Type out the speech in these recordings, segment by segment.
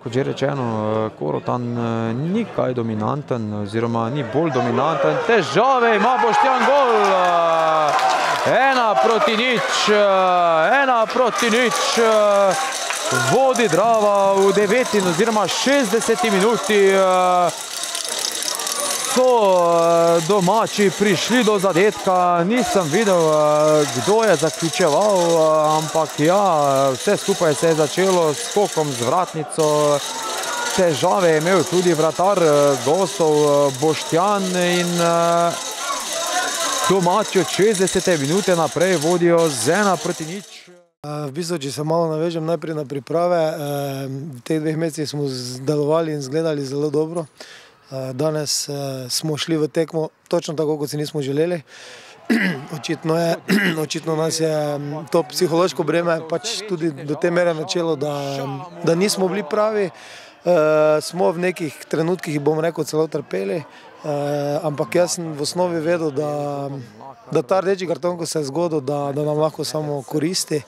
kot že rečeno, Korotan ni kaj dominanten, oziroma ni bolj dominanten. Težave ima Boštjan, gol! 1:0, vodi Drava v 9. oziroma 60. minuti. So domači prišli do zadetka, nisem videl, kdo je zaključeval, ampak ja, vse skupaj se je začelo s skokom z vratnico. Težave je imel tudi vratar gostov Boštjan in domači od 60. minute naprej vodijo z 1:0. V bistvu, če se malo navežem najprej na priprave, v teh 2 mesecih smo delovali in izgledali zelo dobro. Danes smo šli v tekmo točno tako, kot si nismo želeli. Očitno nas je to psihološko breme pač tudi do te mere načelo, da nismo bili pravi. Smo v nekih trenutkih, bom rekel, celo trpeli, ampak jaz sem v osnovi vedel, da ta rdeči karton, ko se je zgodil, da nam lahko samo koristi,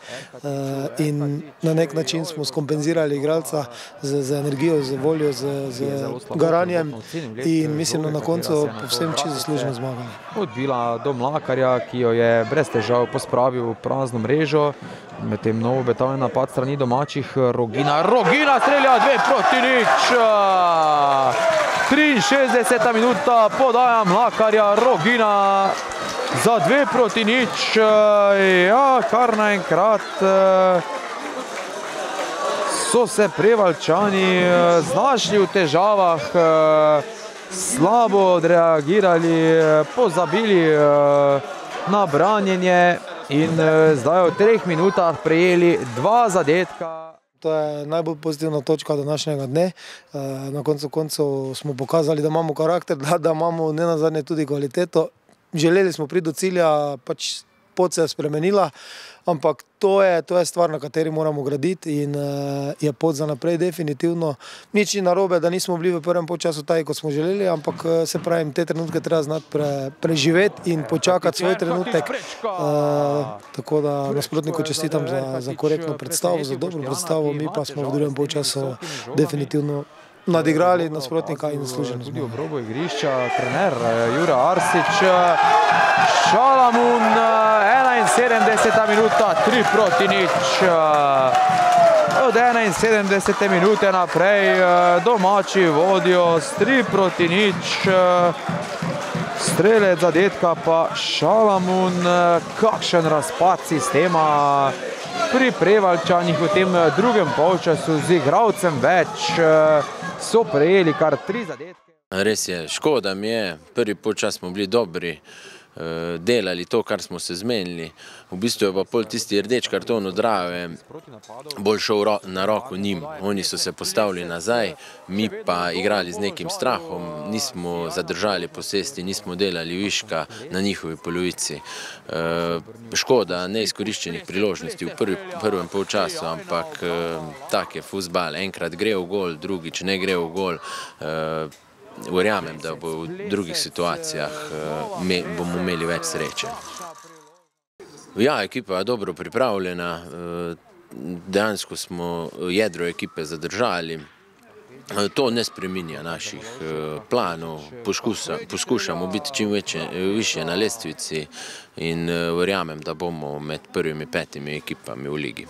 in na nek način smo skompenzirali igralca z energijo, z voljo, z garanjem in mislim, da na koncu povsem čisto zasluženo zmagali. Odbila do Mlakarja, ki jo je brez težav pospravil v prazno mrežo. Medtem nov obetaven napad strani domačih. Rogina strelja 2:0. 63. minuta, podaja Mlakarja, Rogina za 2:0. Ja, kar naenkrat so se Prevaljčani znašli v težavah, slabo odreagirali, pozabili na branjenje in zdaj v 3 minutah prejeli 2 zadetka. To je najbolj pozitivna točka današnjega dne. Na koncu koncev smo pokazali, da imamo karakter, da imamo nenazadnje tudi kvaliteto. Želeli smo priti do cilja, pač pot se je spremenila, ampak to je stvar, na kateri moramo graditi in je pot za naprej definitivno. Nič ni narobe, da nismo bili v prvem polčasu taj, kot smo želeli, ampak se pravim, te trenutke treba znati preživeti in počakati svoj trenutek. Tako da nasprotniku čestitam za korektno predstavo, za dobro predstavo, mi pa smo v drugem polčasu definitivno nadigrali nasprotnika in zasluženo zmagali. Tudi v robu igrišča trener Jure Arsič. Šalamun, 71. minuta, 3:0. Od 71. minute naprej domači vodijo s 3:0. Strelec zadetka pa Šalamun. Kakšen razpad sistema pri Prevaljčanih v tem drugem polčasu z igralcem več. So prejeli kar 3 zadetke. Res je, škoda mi je. Prvi polčas smo bili dobri, delali to, kar smo se zmenili. V bistvu je pa pol tisti rdeč karton od Drave bolj šel na roko njim. Oni so se postavili nazaj, mi pa igrali z nekim strahom, nismo zadržali posesti, nismo delali viška na njihovi polovici. Škoda neizkoriščenih priložnosti v prvem polčasu, ampak tak je fuzbal. Enkrat gre v gol, drugič ne gre v gol. Verjamem, da bo v drugih situacijah bomo imeli več sreče. Ja, ekipa je dobro pripravljena, dejansko smo jedro ekipe zadržali. To ne spreminja naših planov, poskušamo biti čim više na lestvici in verjamem, da bomo med prvimi 5 ekipami v ligi.